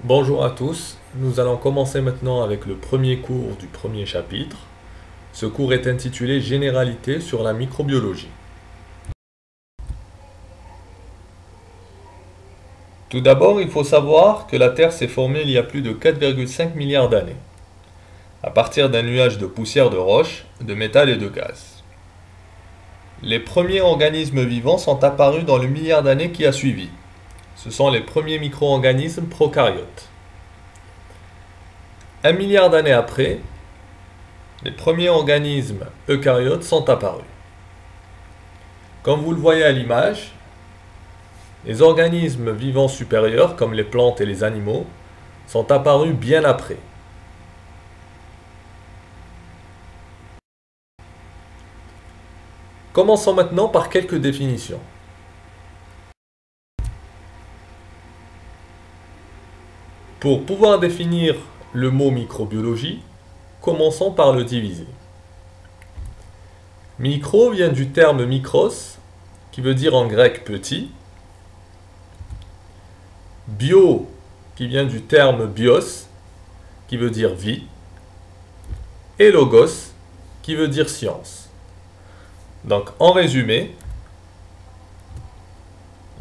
Bonjour à tous, nous allons commencer maintenant avec le premier cours du premier chapitre. Ce cours est intitulé Généralité sur la microbiologie. Tout d'abord, il faut savoir que la Terre s'est formée il y a plus de 4,5 milliards d'années, à partir d'un nuage de poussière de roches, de métal et de gaz. Les premiers organismes vivants sont apparus dans le milliard d'années qui a suivi. Ce sont les premiers micro-organismes prokaryotes. Un milliard d'années après, les premiers organismes eucaryotes sont apparus. Comme vous le voyez à l'image, les organismes vivants supérieurs, comme les plantes et les animaux, sont apparus bien après. Commençons maintenant par quelques définitions. Pour pouvoir définir le mot microbiologie, commençons par le diviser. Micro vient du terme mikros, qui veut dire en grec petit. Bio, qui vient du terme bios, qui veut dire vie. Et logos, qui veut dire science. Donc, en résumé,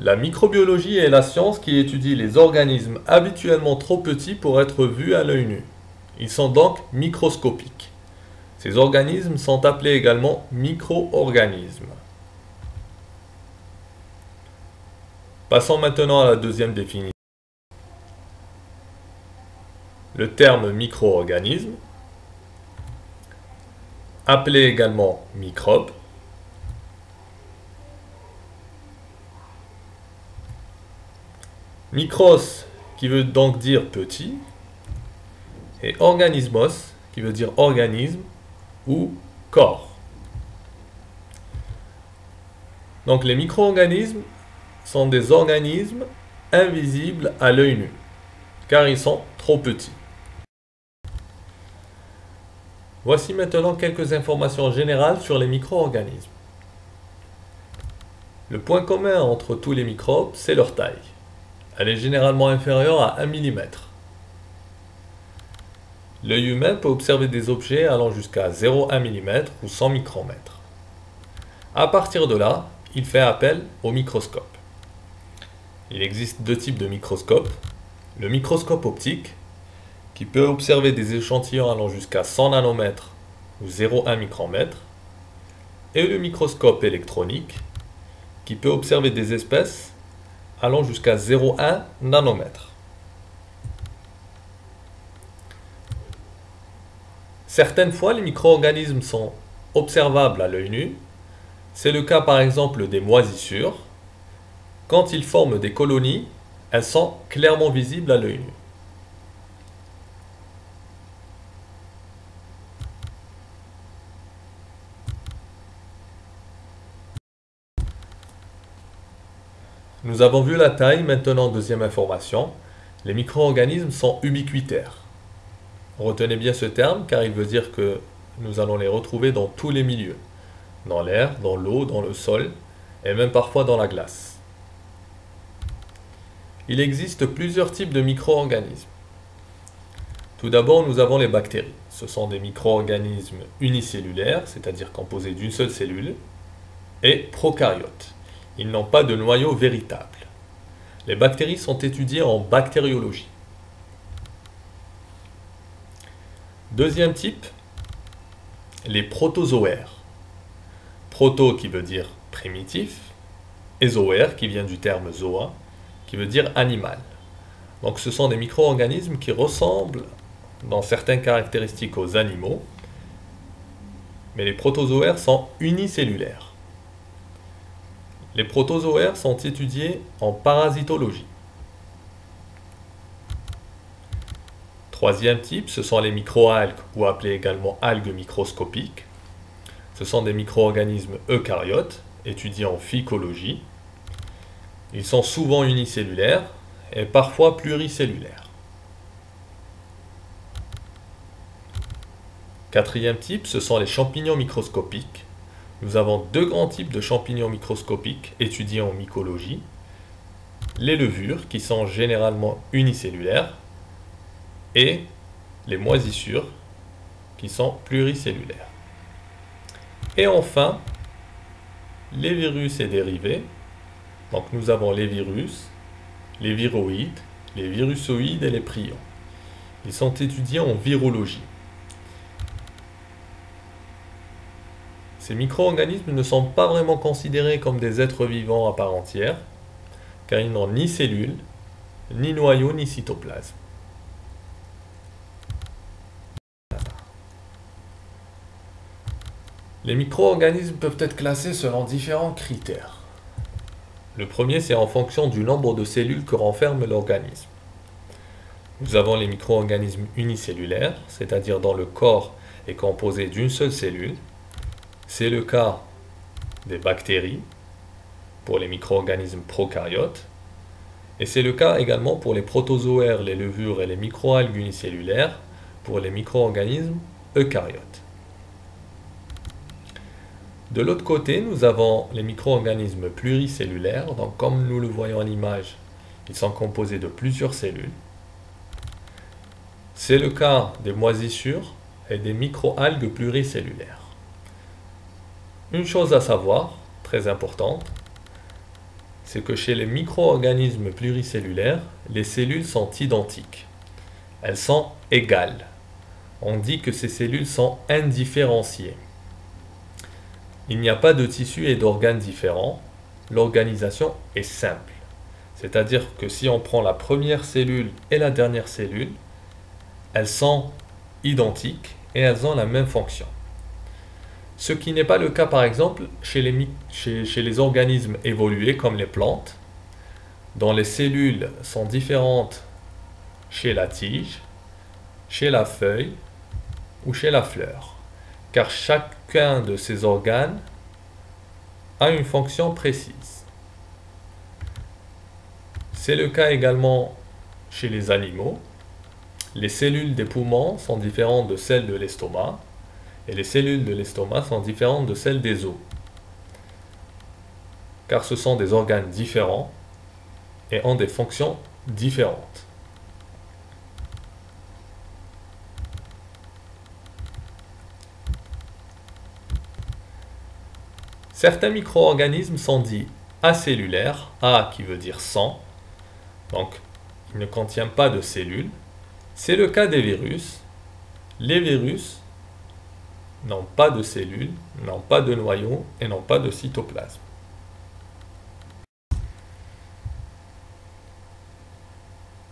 la microbiologie est la science qui étudie les organismes habituellement trop petits pour être vus à l'œil nu. Ils sont donc microscopiques. Ces organismes sont appelés également micro-organismes. Passons maintenant à la deuxième définition. Le terme micro-organisme, appelé également microbe, micros qui veut donc dire petit, et organismos qui veut dire organisme ou corps. Donc les micro-organismes sont des organismes invisibles à l'œil nu, car ils sont trop petits. Voici maintenant quelques informations générales sur les micro-organismes. Le point commun entre tous les microbes, c'est leur taille. Elle est généralement inférieure à 1 mm. L'œil humain peut observer des objets allant jusqu'à 0,1 mm ou 100 micromètres. À partir de là, il fait appel au microscope. Il existe deux types de microscopes. Le microscope optique, qui peut observer des échantillons allant jusqu'à 100 nanomètres ou 0,1 micromètre, et le microscope électronique, qui peut observer des espèces allant jusqu'à 0,1 nanomètre. Certaines fois, les micro-organismes sont observables à l'œil nu. C'est le cas par exemple des moisissures. Quand ils forment des colonies, elles sont clairement visibles à l'œil nu. Nous avons vu la taille, maintenant deuxième information. Les micro-organismes sont ubiquitaires. Retenez bien ce terme car il veut dire que nous allons les retrouver dans tous les milieux. Dans l'air, dans l'eau, dans le sol et même parfois dans la glace. Il existe plusieurs types de micro-organismes. Tout d'abord, nous avons les bactéries. Ce sont des micro-organismes unicellulaires, c'est-à-dire composés d'une seule cellule, et prokaryotes. Ils n'ont pas de noyau véritable. Les bactéries sont étudiées en bactériologie. Deuxième type, les protozoaires. Proto qui veut dire primitif, et zoaire qui vient du terme zoa, qui veut dire animal. Donc ce sont des micro-organismes qui ressemblent dans certaines caractéristiques aux animaux, mais les protozoaires sont unicellulaires. Les protozoaires sont étudiés en parasitologie. Troisième type, ce sont les microalgues, ou appelés également algues microscopiques. Ce sont des micro-organismes eucaryotes, étudiés en phycologie. Ils sont souvent unicellulaires et parfois pluricellulaires. Quatrième type, ce sont les champignons microscopiques. Nous avons deux grands types de champignons microscopiques étudiés en mycologie. Les levures, qui sont généralement unicellulaires, et les moisissures qui sont pluricellulaires. Et enfin, les virus et dérivés. Donc nous avons les virus, les viroïdes, les virusoïdes et les prions. Ils sont étudiés en virologie. Ces micro-organismes ne sont pas vraiment considérés comme des êtres vivants à part entière, car ils n'ont ni cellules, ni noyau, ni cytoplasme. Les micro-organismes peuvent être classés selon différents critères. Le premier, c'est en fonction du nombre de cellules que renferme l'organisme. Nous avons les micro-organismes unicellulaires, c'est-à-dire dont le corps est composé d'une seule cellule. C'est le cas des bactéries pour les micro-organismes prokaryotes. Et c'est le cas également pour les protozoaires, les levures et les microalgues unicellulaires pour les micro-organismes eucaryotes. De l'autre côté, nous avons les micro-organismes pluricellulaires. Donc, comme nous le voyons à l'image, ils sont composés de plusieurs cellules. C'est le cas des moisissures et des microalgues pluricellulaires. Une chose à savoir, très importante, c'est que chez les micro-organismes pluricellulaires, les cellules sont identiques. Elles sont égales. On dit que ces cellules sont indifférenciées. Il n'y a pas de tissus et d'organes différents. L'organisation est simple. C'est-à-dire que si on prend la première cellule et la dernière cellule, elles sont identiques et elles ont la même fonction. Ce qui n'est pas le cas par exemple chez les organismes évolués comme les plantes, dont les cellules sont différentes chez la tige, chez la feuille ou chez la fleur, car chacun de ces organes a une fonction précise. C'est le cas également chez les animaux. Les cellules des poumons sont différentes de celles de l'estomac, et les cellules de l'estomac sont différentes de celles des os, car ce sont des organes différents et ont des fonctions différentes. Certains micro-organismes sont dits acellulaires, A qui veut dire sans, donc il ne contient pas de cellules. C'est le cas des virus. Les virus n'ont pas de cellules, n'ont pas de noyau et n'ont pas de cytoplasme.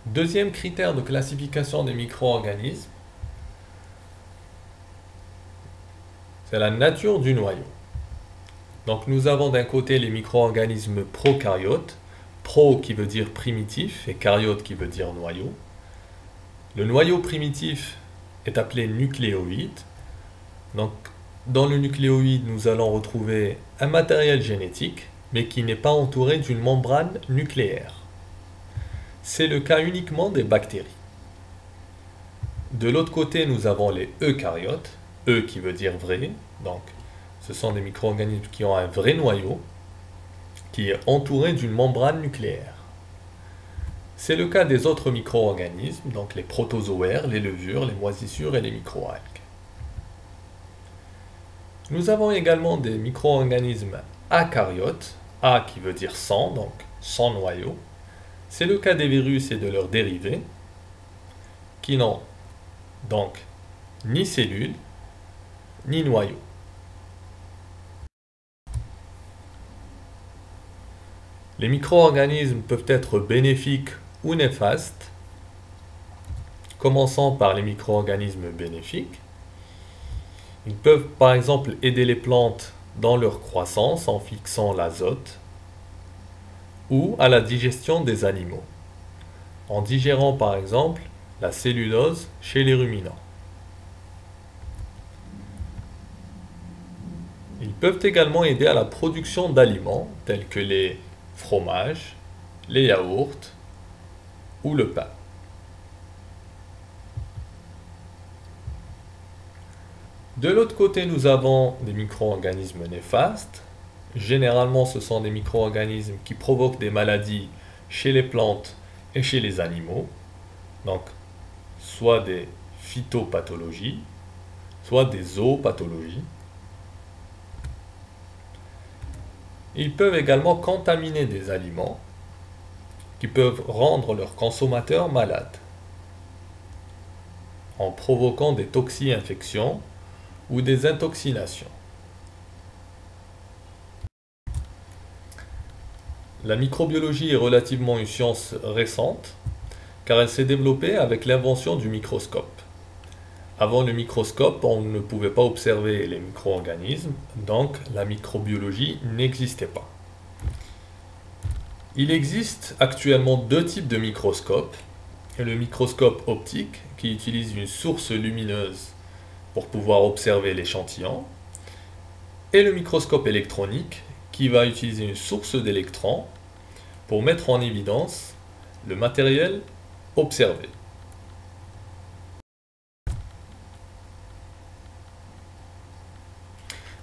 Deuxième critère de classification des micro-organismes, c'est la nature du noyau. Donc nous avons d'un côté les micro-organismes prokaryotes, pro qui veut dire primitif et karyote qui veut dire noyau. Le noyau primitif est appelé nucléoïde. Donc, dans le nucléoïde, nous allons retrouver un matériel génétique, mais qui n'est pas entouré d'une membrane nucléaire. C'est le cas uniquement des bactéries. De l'autre côté, nous avons les eucaryotes, E qui veut dire vrai, donc ce sont des micro-organismes qui ont un vrai noyau, qui est entouré d'une membrane nucléaire. C'est le cas des autres micro-organismes, donc les protozoaires, les levures, les moisissures et les microalgues. Nous avons également des micro-organismes acaryotes, A qui veut dire sans, donc sans noyau. C'est le cas des virus et de leurs dérivés, qui n'ont donc ni cellules, ni noyau. Les micro-organismes peuvent être bénéfiques ou néfastes. Commençons par les micro-organismes bénéfiques. Ils peuvent par exemple aider les plantes dans leur croissance en fixant l'azote ou à la digestion des animaux, en digérant par exemple la cellulose chez les ruminants. Ils peuvent également aider à la production d'aliments tels que les fromages, les yaourts ou le pain. De l'autre côté, nous avons des micro-organismes néfastes. Généralement, ce sont des micro-organismes qui provoquent des maladies chez les plantes et chez les animaux. Donc, soit des phytopathologies, soit des zoopathologies. Ils peuvent également contaminer des aliments qui peuvent rendre leurs consommateurs malades en provoquant des toxi-infections ou des intoxinations. La microbiologie est relativement une science récente car elle s'est développée avec l'invention du microscope. Avant le microscope, on ne pouvait pas observer les micro-organismes, donc la microbiologie n'existait pas. Il existe actuellement deux types de microscopes. Le microscope optique qui utilise une source lumineuse pour pouvoir observer l'échantillon et le microscope électronique qui va utiliser une source d'électrons pour mettre en évidence le matériel observé.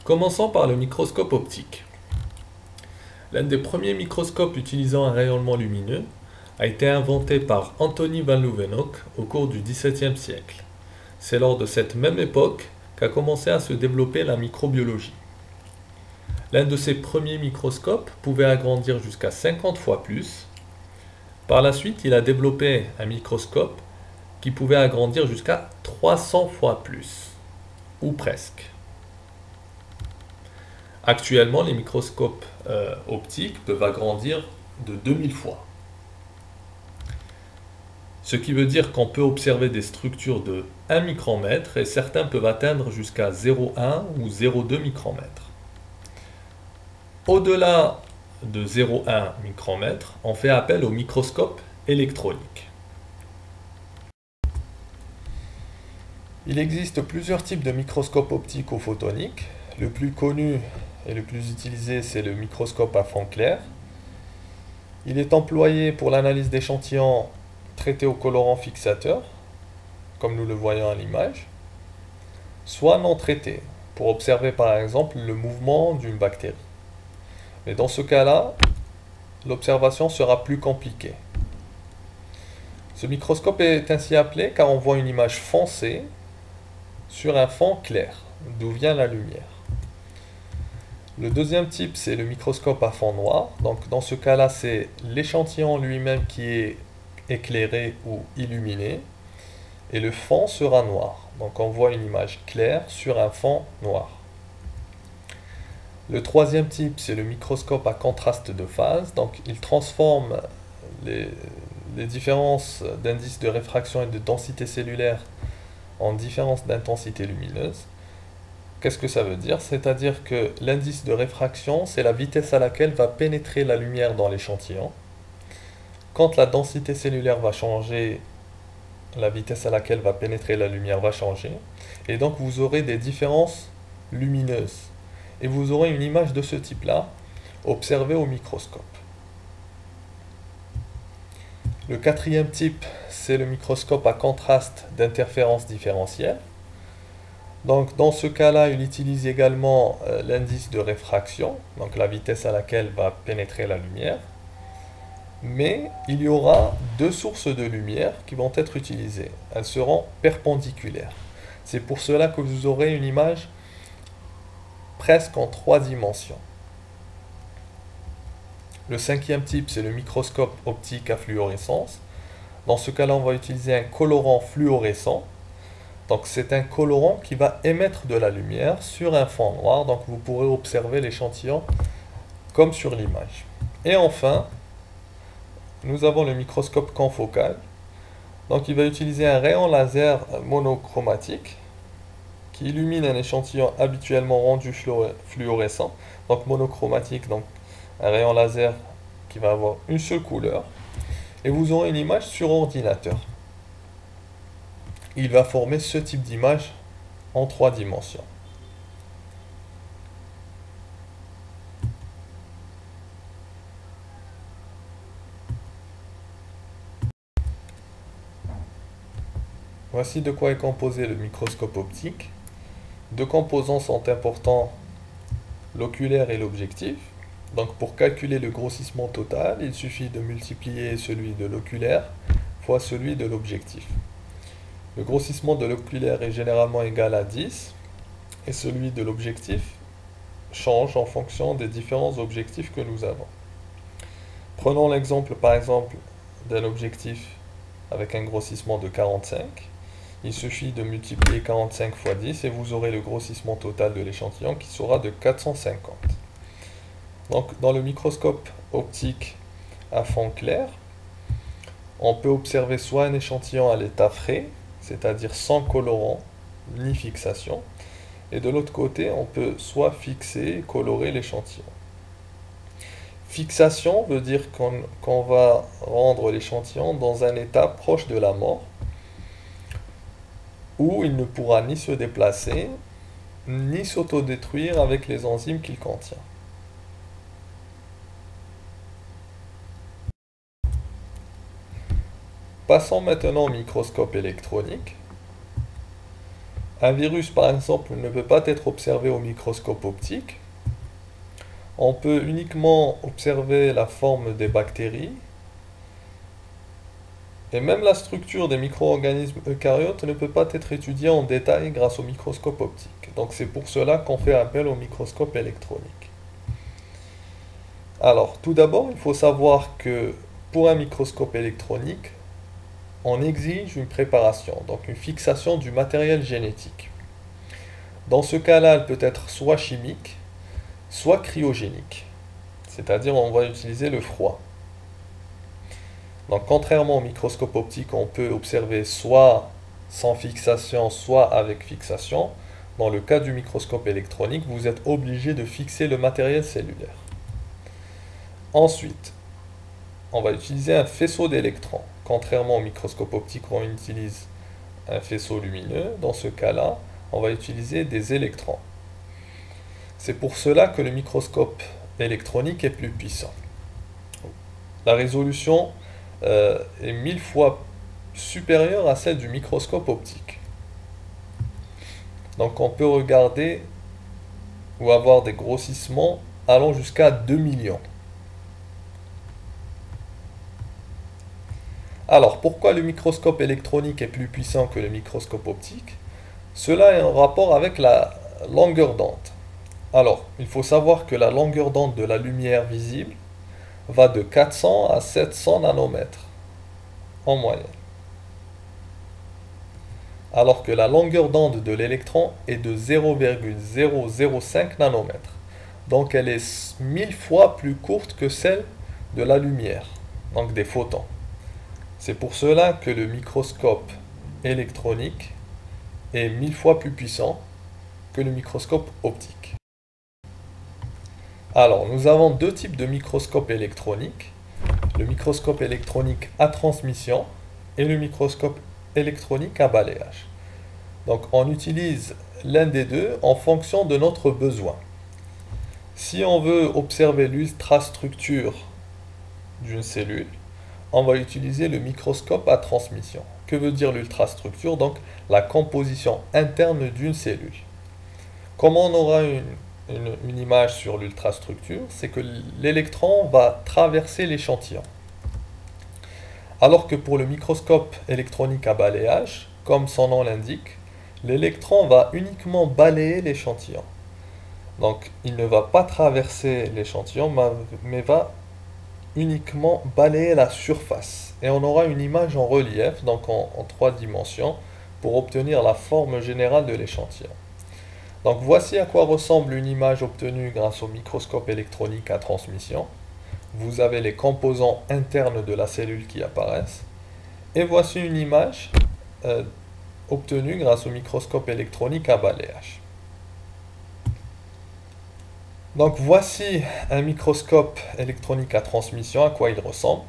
Commençons par le microscope optique. L'un des premiers microscopes utilisant un rayonnement lumineux a été inventé par Antoni van Leeuwenhoek au cours du XVIIe siècle. C'est lors de cette même époque qu'a commencé à se développer la microbiologie. L'un de ces premiers microscopes pouvait agrandir jusqu'à 50 fois plus. Par la suite, il a développé un microscope qui pouvait agrandir jusqu'à 300 fois plus, ou presque. Actuellement, les microscopes optiques peuvent agrandir de 2000 fois. Ce qui veut dire qu'on peut observer des structures de 1 micromètre et certains peuvent atteindre jusqu'à 0,1 ou 0,2 micromètres. Au-delà de 0,1 micromètre, on fait appel au microscope électronique. Il existe plusieurs types de microscopes optiques ou photoniques. Le plus connu et le plus utilisé, c'est le microscope à fond clair. Il est employé pour l'analyse d'échantillons traités au colorant fixateur, comme nous le voyons à l'image, soit non traités, pour observer par exemple le mouvement d'une bactérie. Mais dans ce cas-là, l'observation sera plus compliquée. Ce microscope est ainsi appelé car on voit une image foncée sur un fond clair, d'où vient la lumière. Le deuxième type, c'est le microscope à fond noir. Donc dans ce cas-là, c'est l'échantillon lui-même qui est éclairé ou illuminé, et le fond sera noir. Donc on voit une image claire sur un fond noir. Le troisième type, c'est le microscope à contraste de phase. Donc il transforme les différences d'indice de réfraction et de densité cellulaire en différences d'intensité lumineuse. Qu'est-ce que ça veut dire? C'est-à-dire que l'indice de réfraction, c'est la vitesse à laquelle va pénétrer la lumière dans l'échantillon. Quand la densité cellulaire va changer, la vitesse à laquelle va pénétrer la lumière va changer. Et donc vous aurez des différences lumineuses. Et vous aurez une image de ce type-là, observée au microscope. Le quatrième type, c'est le microscope à contraste d'interférence différentielle. Donc dans ce cas-là, il utilise également l'indice de réfraction, donc la vitesse à laquelle va pénétrer la lumière. Mais il y aura deux sources de lumière qui vont être utilisées. Elles seront perpendiculaires. C'est pour cela que vous aurez une image presque en 3 dimensions. Le cinquième type, c'est le microscope optique à fluorescence. Dans ce cas-là, on va utiliser un colorant fluorescent. Donc c'est un colorant qui va émettre de la lumière sur un fond noir. Donc vous pourrez observer l'échantillon comme sur l'image. Et enfin, nous avons le microscope confocal. Donc il va utiliser un rayon laser monochromatique qui illumine un échantillon habituellement rendu fluorescent. Donc monochromatique, donc un rayon laser qui va avoir une seule couleur. Et vous aurez une image sur ordinateur. Il va former ce type d'image en 3 dimensions. Voici de quoi est composé le microscope optique. Deux composants sont importants, l'oculaire et l'objectif. Donc pour calculer le grossissement total, il suffit de multiplier celui de l'oculaire fois celui de l'objectif. Le grossissement de l'oculaire est généralement égal à 10 et celui de l'objectif change en fonction des différents objectifs que nous avons. Prenons l'exemple par exemple d'un objectif avec un grossissement de 45. Il suffit de multiplier 45 fois 10 et vous aurez le grossissement total de l'échantillon qui sera de 450. Donc dans le microscope optique à fond clair, on peut observer soit un échantillon à l'état frais, c'est-à-dire sans colorant ni fixation, et de l'autre côté, on peut soit fixer, colorer l'échantillon. Fixation veut dire qu'on va rendre l'échantillon dans un état proche de la mort, où il ne pourra ni se déplacer, ni s'autodétruire avec les enzymes qu'il contient. Passons maintenant au microscope électronique. Un virus, par exemple, ne peut pas être observé au microscope optique. On peut uniquement observer la forme des bactéries. Et même la structure des micro-organismes eucaryotes ne peut pas être étudiée en détail grâce au microscope optique. Donc c'est pour cela qu'on fait appel au microscope électronique. Alors, tout d'abord, il faut savoir que pour un microscope électronique, on exige une préparation, donc une fixation du matériel génétique. Dans ce cas-là, elle peut être soit chimique, soit cryogénique, c'est-à-dire on va utiliser le froid. Donc contrairement au microscope optique, on peut observer soit sans fixation, soit avec fixation. Dans le cas du microscope électronique, vous êtes obligé de fixer le matériel cellulaire. Ensuite, on va utiliser un faisceau d'électrons. Contrairement au microscope optique où on utilise un faisceau lumineux, dans ce cas-là, on va utiliser des électrons. C'est pour cela que le microscope électronique est plus puissant. La résolution est 1000 fois supérieure à celle du microscope optique. Donc on peut regarder ou avoir des grossissements allant jusqu'à 2 millions. Alors, pourquoi le microscope électronique est plus puissant que le microscope optique? Cela est en rapport avec la longueur d'onde. Alors, il faut savoir que la longueur d'onde de la lumière visible va de 400 à 700 nanomètres en moyenne. Alors que la longueur d'onde de l'électron est de 0,005 nanomètres. Donc elle est 1000 fois plus courte que celle de la lumière, donc des photons. C'est pour cela que le microscope électronique est 1000 fois plus puissant que le microscope optique. Alors, nous avons deux types de microscopes électroniques. Le microscope électronique à transmission et le microscope électronique à balayage. Donc, on utilise l'un des deux en fonction de notre besoin. Si on veut observer l'ultrastructure d'une cellule, on va utiliser le microscope à transmission. Que veut dire l'ultrastructure? Donc, la composition interne d'une cellule. Comment on aura une image sur l'ultrastructure? C'est que l'électron va traverser l'échantillon. Alors que pour le microscope électronique à balayage, comme son nom l'indique, l'électron va uniquement balayer l'échantillon. Donc, il ne va pas traverser l'échantillon, mais va uniquement balayer la surface. Et on aura une image en relief, donc en 3 dimensions, pour obtenir la forme générale de l'échantillon. Donc voici à quoi ressemble une image obtenue grâce au microscope électronique à transmission. Vous avez les composants internes de la cellule qui apparaissent. Et voici une image obtenue grâce au microscope électronique à balayage. Donc voici un microscope électronique à transmission, à quoi il ressemble.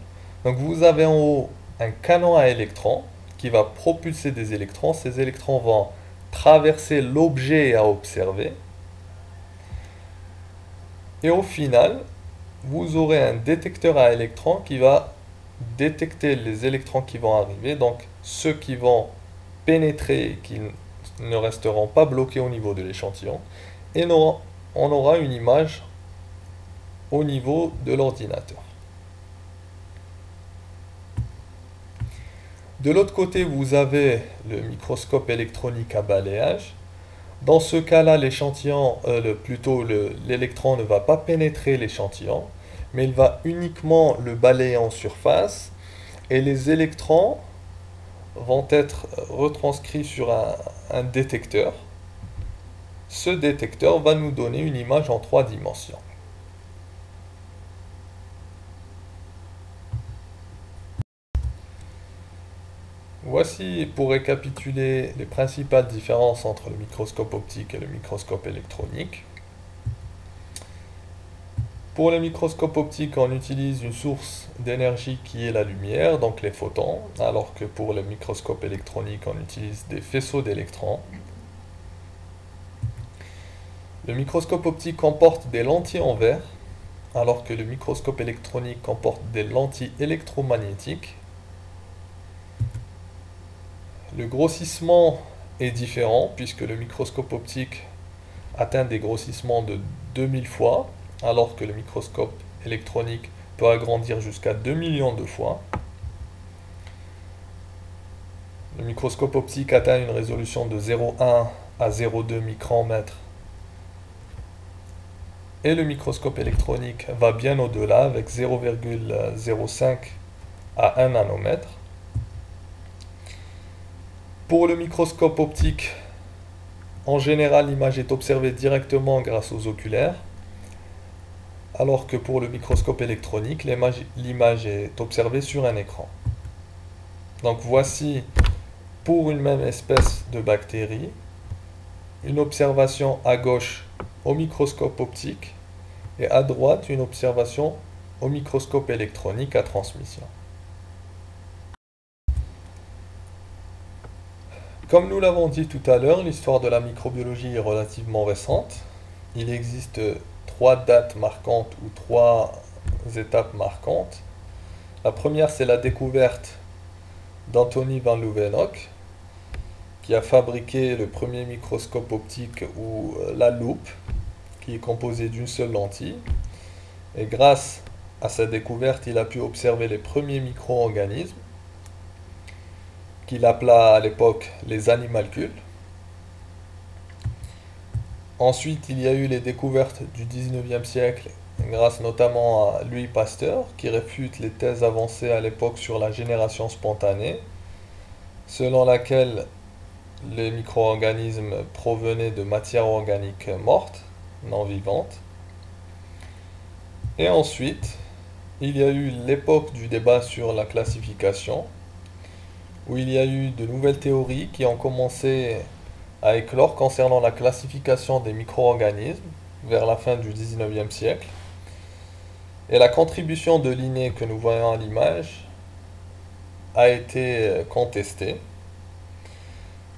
Donc vous avez en haut un canon à électrons qui va propulser des électrons. Ces électrons vont traverser l'objet à observer. Et au final, vous aurez un détecteur à électrons qui va détecter les électrons qui vont arriver, donc ceux qui vont pénétrer et qui ne resteront pas bloqués au niveau de l'échantillon. Et on aura une image au niveau de l'ordinateur. De l'autre côté, vous avez le microscope électronique à balayage. Dans ce cas-là, l'échantillon, l'électron ne va pas pénétrer l'échantillon, mais il va uniquement le balayer en surface et les électrons vont être retranscrits sur un détecteur. Ce détecteur va nous donner une image en 3 dimensions. Voici, pour récapituler, les principales différences entre le microscope optique et le microscope électronique. Pour le microscope optique, on utilise une source d'énergie qui est la lumière, donc les photons, alors que pour le microscope électronique, on utilise des faisceaux d'électrons. Le microscope optique comporte des lentilles en verre, alors que le microscope électronique comporte des lentilles électromagnétiques. Le grossissement est différent puisque le microscope optique atteint des grossissements de 2000 fois, alors que le microscope électronique peut agrandir jusqu'à 2 millions de fois. Le microscope optique atteint une résolution de 0,1 à 0,2 micromètres. Et le microscope électronique va bien au-delà avec 0,05 à 1 nanomètre. Pour le microscope optique, en général, l'image est observée directement grâce aux oculaires, alors que pour le microscope électronique, l'image est observée sur un écran. Donc voici, pour une même espèce de bactérie, une observation à gauche au microscope optique et à droite une observation au microscope électronique à transmission. Comme nous l'avons dit tout à l'heure, l'histoire de la microbiologie est relativement récente. Il existe 3 dates marquantes ou 3 étapes marquantes. La première, c'est la découverte d'Antoni van Leeuwenhoek, qui a fabriqué le premier microscope optique ou la loupe, qui est composée d'une seule lentille. Et grâce à sa découverte, il a pu observer les premiers micro-organismes, qu'il appela à l'époque les animalcules. Ensuite, il y a eu les découvertes du 19e siècle, grâce notamment à Louis Pasteur, qui réfute les thèses avancées à l'époque sur la génération spontanée, selon laquelle les micro-organismes provenaient de matière organique morte, non vivante. Et ensuite, il y a eu l'époque du débat sur la classification, où il y a eu de nouvelles théories qui ont commencé à éclore concernant la classification des micro-organismes vers la fin du 19e siècle. Et la contribution de Linné que nous voyons à l'image a été contestée.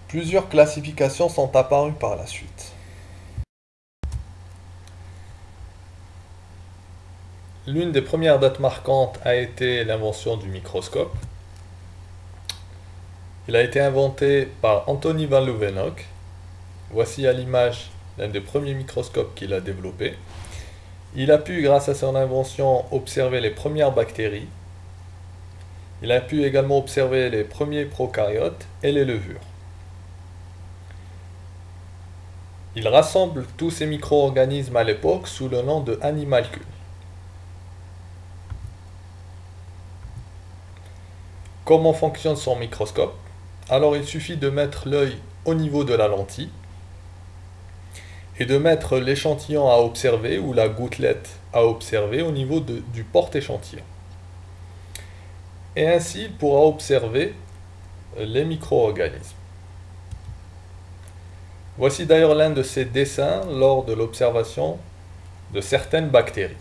Plusieurs classifications sont apparues par la suite. L'une des premières dates marquantes a été l'invention du microscope. Il a été inventé par Antoni van Leeuwenhoek. Voici à l'image l'un des premiers microscopes qu'il a développé. Il a pu, grâce à son invention, observer les premières bactéries. Il a pu également observer les premiers prokaryotes et les levures. Il rassemble tous ces micro-organismes à l'époque sous le nom de animalcules. Comment fonctionne son microscope? Alors il suffit de mettre l'œil au niveau de la lentille et de mettre l'échantillon à observer ou la gouttelette à observer au niveau du porte-échantillon. Et ainsi il pourra observer les micro-organismes. Voici d'ailleurs l'un de ces dessins lors de l'observation de certaines bactéries.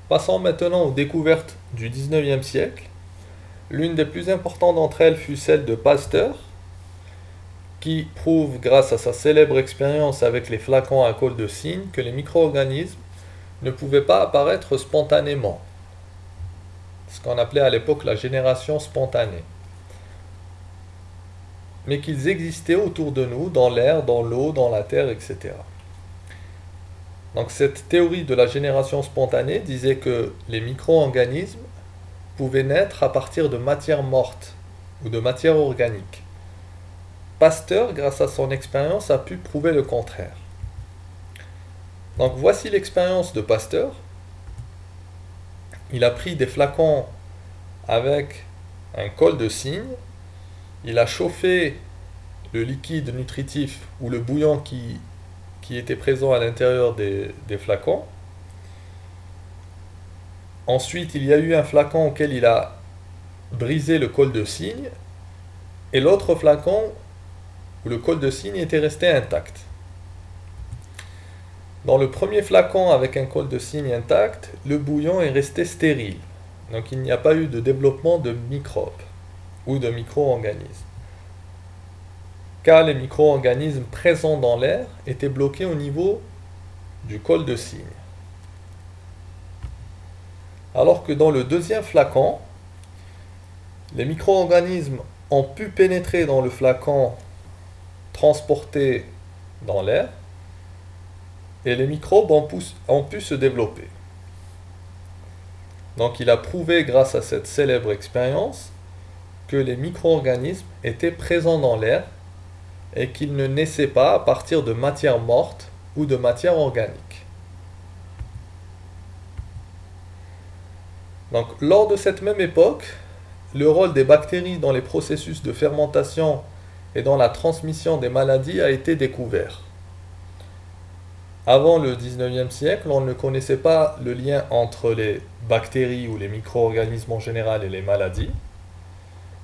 Passons maintenant aux découvertes du 19e siècle. L'une des plus importantes d'entre elles fut celle de Pasteur, qui prouve grâce à sa célèbre expérience avec les flacons à colle de cygne que les micro-organismes ne pouvaient pas apparaître spontanément, ce qu'on appelait à l'époque la génération spontanée, mais qu'ils existaient autour de nous, dans l'air, dans l'eau, dans la terre, etc. Donc cette théorie de la génération spontanée disait que les micro-organismes pouvaient naître à partir de matière morte ou de matière organique. Pasteur, grâce à son expérience, a pu prouver le contraire. Donc voici l'expérience de Pasteur. Il a pris des flacons avec un col de cygne, il a chauffé le liquide nutritif ou le bouillon qui était présent à l'intérieur des flacons. Ensuite, il y a eu un flacon auquel il a brisé le col de cygne, et l'autre flacon où le col de cygne était resté intact. Dans le premier flacon avec un col de cygne intact, le bouillon est resté stérile. Donc il n'y a pas eu de développement de microbes ou de micro-organismes. Car les micro-organismes présents dans l'air étaient bloqués au niveau du col de cygne. Alors que dans le deuxième flacon, les micro-organismes ont pu pénétrer dans le flacon transporté dans l'air, et les microbes ont pu se développer. Donc il a prouvé grâce à cette célèbre expérience que les micro-organismes étaient présents dans l'air et qu'ils ne naissaient pas à partir de matière morte ou de matière organique. Donc lors de cette même époque, le rôle des bactéries dans les processus de fermentation et dans la transmission des maladies a été découvert. Avant le 19e siècle, on ne connaissait pas le lien entre les bactéries ou les micro-organismes en général et les maladies,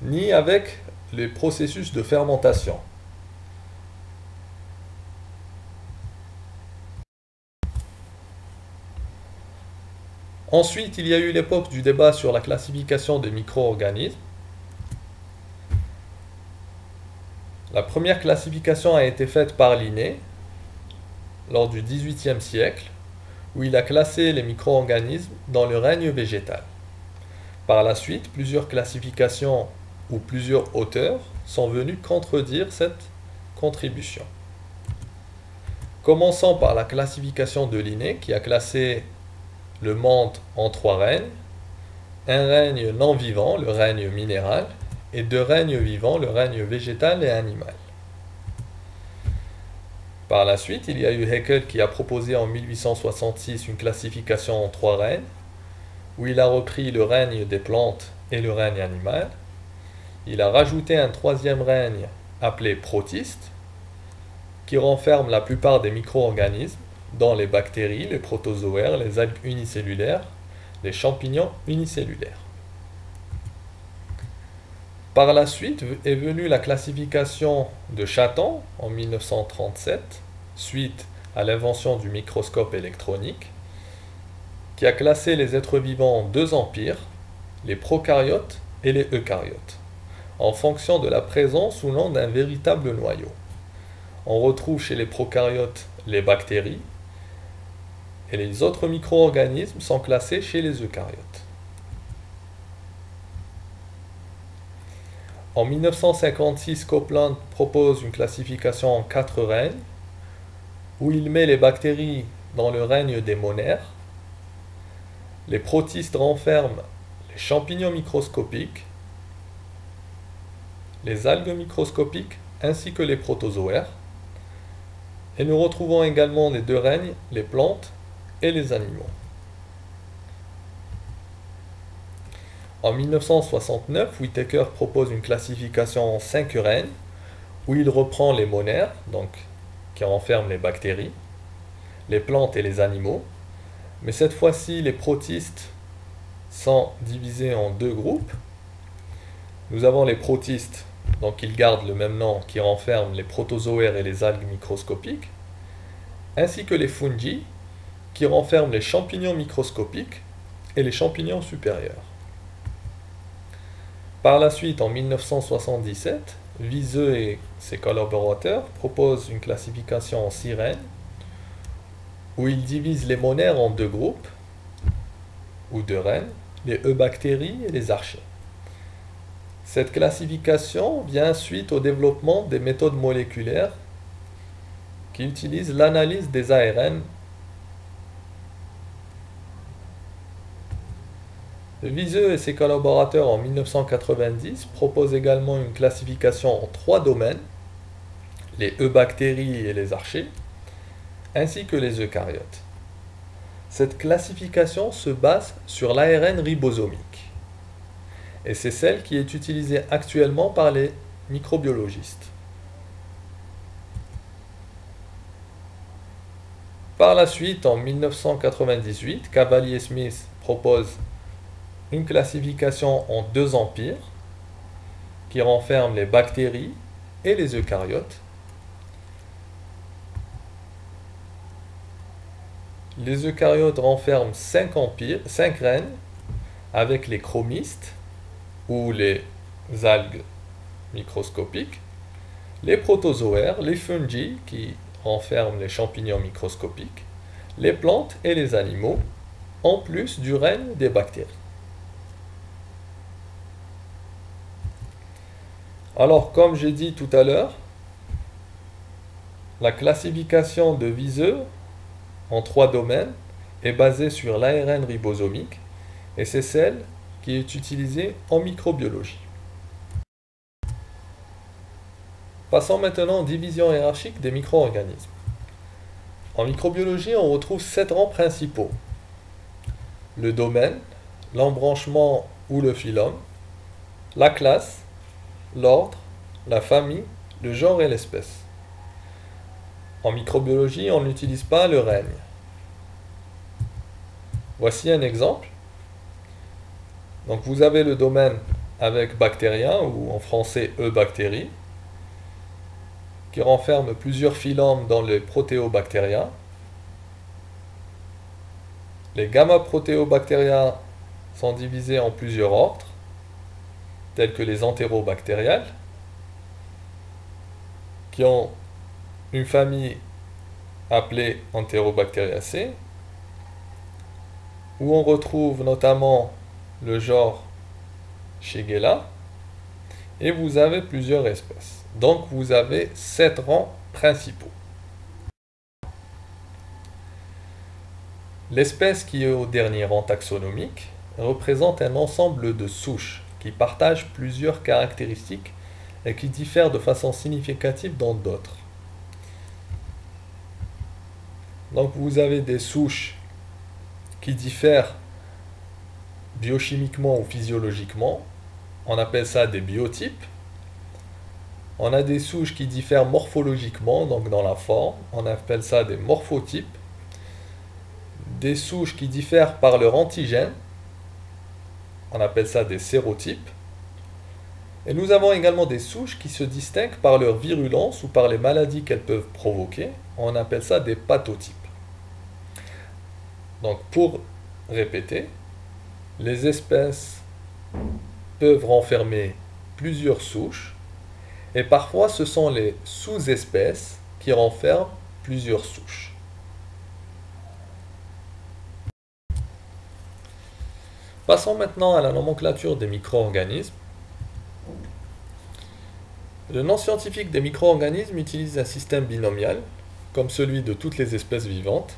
ni avec les processus de fermentation. Ensuite, il y a eu l'époque du débat sur la classification des micro-organismes. La première classification a été faite par Linné lors du XVIIIe siècle, où il a classé les micro-organismes dans le règne végétal. Par la suite, plusieurs classifications ou plusieurs auteurs sont venus contredire cette contribution. Commençons par la classification de Linné, qui a classé le monde en 3 règnes: un règne non vivant, le règne minéral, et 2 règnes vivants, le règne végétal et animal. Par la suite, il y a eu Haeckel qui a proposé en 1866 une classification en 3 règnes, où il a repris le règne des plantes et le règne animal. Il a rajouté un 3e règne appelé protiste, qui renferme la plupart des micro-organismes, dont les bactéries, les protozoaires, les algues unicellulaires, les champignons unicellulaires. Par la suite est venue la classification de Chatton en 1937, suite à l'invention du microscope électronique, qui a classé les êtres vivants en 2 empires, les prokaryotes et les eucaryotes, en fonction de la présence ou non d'un véritable noyau. On retrouve chez les prokaryotes les bactéries, et les autres micro-organismes sont classés chez les eucaryotes. En 1956, Copeland propose une classification en 4 règnes, où il met les bactéries dans le règne des monères. Les protistes renferment les champignons microscopiques, les algues microscopiques ainsi que les protozoaires. Et nous retrouvons également les 2 règnes, les plantes et les animaux. En 1969, Whittaker propose une classification en 5 règnes, où il reprend les monères, donc qui renferment les bactéries, les plantes et les animaux, mais cette fois-ci les protistes sont divisés en 2 groupes. Nous avons les protistes, donc ils gardent le même nom, qui renferment les protozoaires et les algues microscopiques, ainsi que les fungi, qui renferment les champignons microscopiques et les champignons supérieurs. Par la suite, en 1977, Wiese et ses collaborateurs proposent une classification en 6 règnes, où ils divisent les monères en 2 groupes, ou 2 règnes, les eubactéries et les archées. Cette classification vient suite au développement des méthodes moléculaires qui utilisent l'analyse des ARN Viseux et ses collaborateurs en 1990 proposent également une classification en 3 domaines, les eubactéries et les archées, ainsi que les eucaryotes. Cette classification se base sur l'ARN ribosomique, et c'est celle qui est utilisée actuellement par les microbiologistes. Par la suite, en 1998, Cavalier-Smith propose une classification en 2 empires qui renferme les bactéries et les eucaryotes. Les eucaryotes renferment 5 empires, 5 règnes avec les chromystes ou les algues microscopiques, les protozoaires, les fungi qui renferment les champignons microscopiques, les plantes et les animaux, en plus du règne des bactéries. Alors, comme j'ai dit tout à l'heure, la classification de Viseux en 3 domaines est basée sur l'ARN ribosomique et c'est celle qui est utilisée en microbiologie. Passons maintenant aux divisions hiérarchiques des micro-organismes. En microbiologie, on retrouve 7 rangs principaux. Le domaine, l'embranchement ou le phylum, la classe, l'ordre, la famille, le genre et l'espèce. En microbiologie, on n'utilise pas le règne. Voici un exemple. Donc vous avez le domaine avec bactérien, ou en français eubactéries, qui renferme plusieurs phylums dans les protéobactéria. Les gamma-protéobactéria sont divisés en plusieurs ordres, tels que les entérobactériales, qui ont une famille appelée Enterobacteriaceae, où on retrouve notamment le genre Shigella, et vous avez plusieurs espèces. Donc vous avez 7 rangs principaux. L'espèce qui est au dernier rang taxonomique représente un ensemble de souches qui partagent plusieurs caractéristiques et qui diffèrent de façon significative dans d'autres. Donc vous avez des souches qui diffèrent biochimiquement ou physiologiquement, on appelle ça des biotypes. On a des souches qui diffèrent morphologiquement, donc dans la forme, on appelle ça des morphotypes. Des souches qui diffèrent par leur antigène, on appelle ça des sérotypes. Et nous avons également des souches qui se distinguent par leur virulence ou par les maladies qu'elles peuvent provoquer, on appelle ça des pathotypes. Donc pour répéter, les espèces peuvent renfermer plusieurs souches, et parfois ce sont les sous-espèces qui renferment plusieurs souches. Passons maintenant à la nomenclature des micro-organismes. Le nom scientifique des micro-organismes utilise un système binomial, comme celui de toutes les espèces vivantes,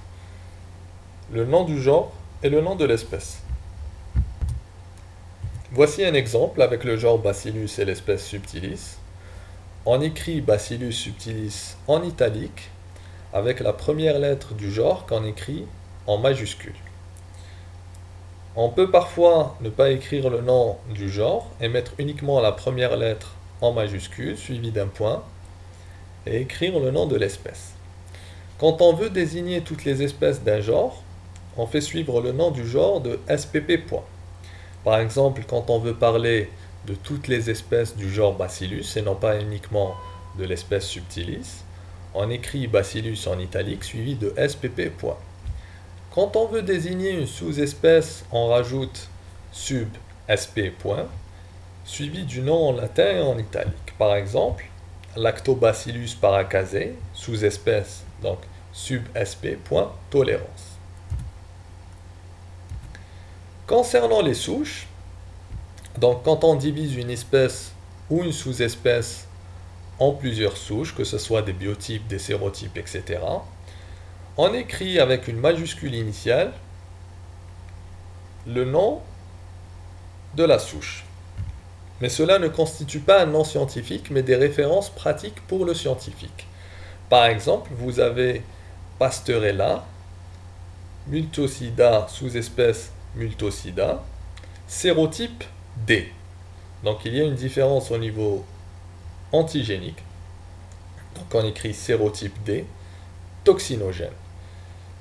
le nom du genre et le nom de l'espèce. Voici un exemple avec le genre Bacillus et l'espèce Subtilis. On écrit Bacillus subtilis en italique avec la première lettre du genre qu'on écrit en majuscule. On peut parfois ne pas écrire le nom du genre et mettre uniquement la première lettre en majuscule suivie d'un point et écrire le nom de l'espèce. Quand on veut désigner toutes les espèces d'un genre, on fait suivre le nom du genre de SPP point. Par exemple, quand on veut parler de toutes les espèces du genre Bacillus et non pas uniquement de l'espèce Subtilis, on écrit Bacillus en italique suivi de SPP point. Quand on veut désigner une sous-espèce, on rajoute sub sp point suivi du nom en latin et en italique. Par exemple, Lactobacillus paracasei, sous-espèce, donc sub sp point tolérance. Concernant les souches, donc quand on divise une espèce ou une sous-espèce en plusieurs souches, que ce soit des biotypes, des sérotypes, etc., on écrit avec une majuscule initiale le nom de la souche. Mais cela ne constitue pas un nom scientifique, mais des références pratiques pour le scientifique. Par exemple, vous avez Pasteurella, Multocida sous-espèce Multocida, sérotype D. Donc il y a une différence au niveau antigénique. Donc on écrit sérotype D, toxinogène.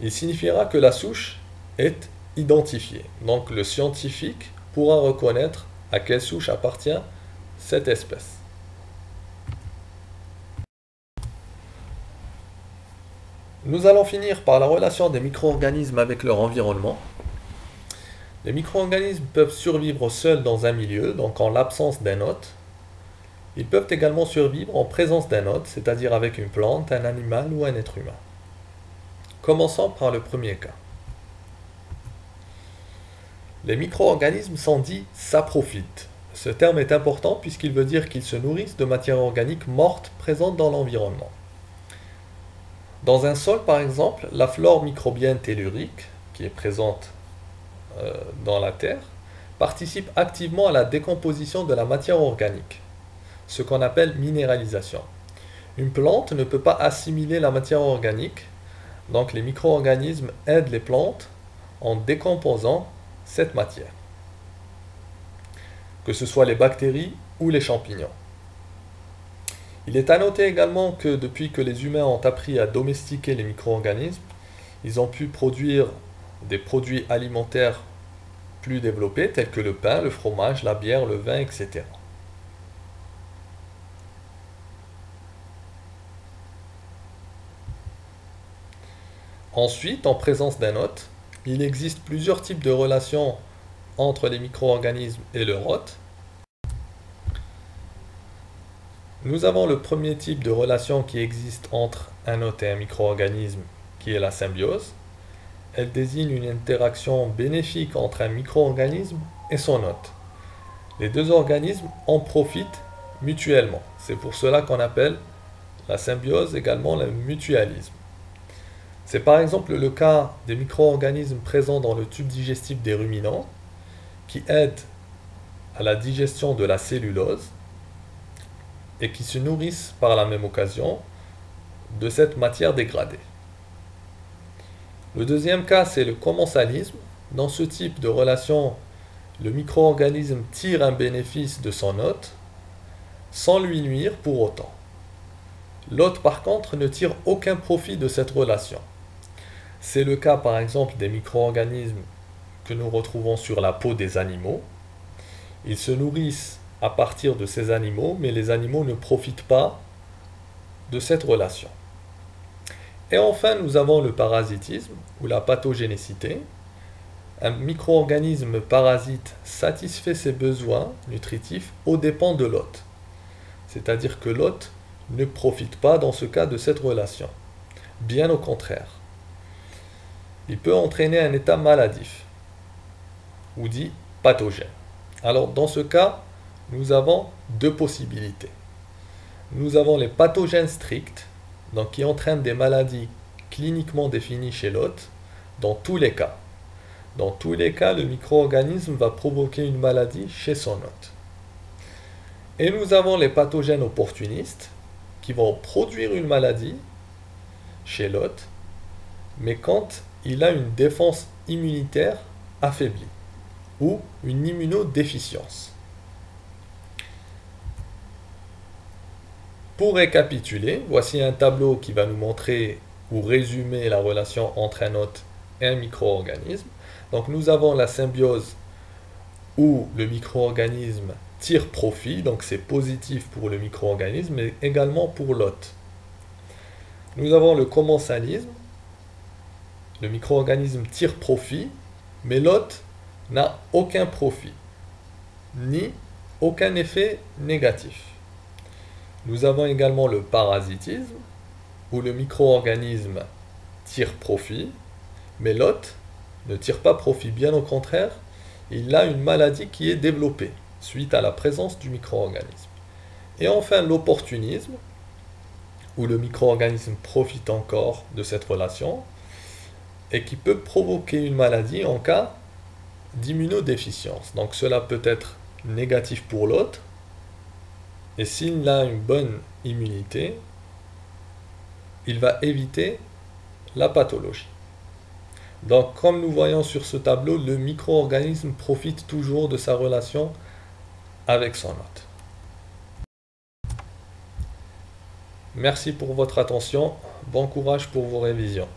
Il signifiera que la souche est identifiée. Donc le scientifique pourra reconnaître à quelle souche appartient cette espèce. Nous allons finir par la relation des micro-organismes avec leur environnement. Les micro-organismes peuvent survivre seuls dans un milieu, donc en l'absence d'un hôte. Ils peuvent également survivre en présence d'un hôte, c'est-à-dire avec une plante, un animal ou un être humain. Commençons par le premier cas. Les micro-organismes sont dits saprophytes. Ce terme est important puisqu'il veut dire qu'ils se nourrissent de matière organique morte présente dans l'environnement. Dans un sol, par exemple, la flore microbienne tellurique, qui est présente dans la terre, participe activement à la décomposition de la matière organique, ce qu'on appelle minéralisation. Une plante ne peut pas assimiler la matière organique, donc les micro-organismes aident les plantes en décomposant cette matière, que ce soit les bactéries ou les champignons. Il est à noter également que depuis que les humains ont appris à domestiquer les micro-organismes, ils ont pu produire des produits alimentaires plus développés tels que le pain, le fromage, la bière, le vin, etc. Ensuite, en présence d'un hôte, il existe plusieurs types de relations entre les micro-organismes et leur hôte. Nous avons le premier type de relation qui existe entre un hôte et un micro-organisme, qui est la symbiose. Elle désigne une interaction bénéfique entre un micro-organisme et son hôte. Les deux organismes en profitent mutuellement. C'est pour cela qu'on appelle la symbiose également le mutualisme. C'est par exemple le cas des micro-organismes présents dans le tube digestif des ruminants, qui aident à la digestion de la cellulose, et qui se nourrissent par la même occasion de cette matière dégradée. Le deuxième cas, c'est le commensalisme. Dans ce type de relation, le micro-organisme tire un bénéfice de son hôte sans lui nuire pour autant. L'hôte, par contre, ne tire aucun profit de cette relation. C'est le cas, par exemple, des micro-organismes que nous retrouvons sur la peau des animaux. Ils se nourrissent à partir de ces animaux, mais les animaux ne profitent pas de cette relation. Et enfin, nous avons le parasitisme ou la pathogénicité. Un micro-organisme parasite satisfait ses besoins nutritifs aux dépens de l'hôte. C'est-à-dire que l'hôte ne profite pas dans ce cas de cette relation. Bien au contraire. Il peut entraîner un état maladif, ou dit pathogène. Alors dans ce cas, nous avons deux possibilités. Nous avons les pathogènes stricts, donc qui entraînent des maladies cliniquement définies chez l'hôte, dans tous les cas. Dans tous les cas, le micro-organisme va provoquer une maladie chez son hôte. Et nous avons les pathogènes opportunistes, qui vont produire une maladie chez l'hôte, mais quand il a une défense immunitaire affaiblie, ou une immunodéficience. Pour récapituler, voici un tableau qui va nous montrer ou résumer la relation entre un hôte et un micro-organisme. Donc nous avons la symbiose où le micro-organisme tire profit, donc c'est positif pour le micro-organisme, mais également pour l'hôte. Nous avons le commensalisme, le micro-organisme tire profit, mais l'hôte n'a aucun profit, ni aucun effet négatif. Nous avons également le parasitisme, où le micro-organisme tire profit, mais l'hôte ne tire pas profit, bien au contraire, il a une maladie qui est développée suite à la présence du micro-organisme. Et enfin l'opportunisme, où le micro-organisme profite encore de cette relation, et qui peut provoquer une maladie en cas d'immunodéficience. Donc cela peut être négatif pour l'hôte, et s'il a une bonne immunité, il va éviter la pathologie. Donc comme nous voyons sur ce tableau, le micro-organisme profite toujours de sa relation avec son hôte. Merci pour votre attention, bon courage pour vos révisions.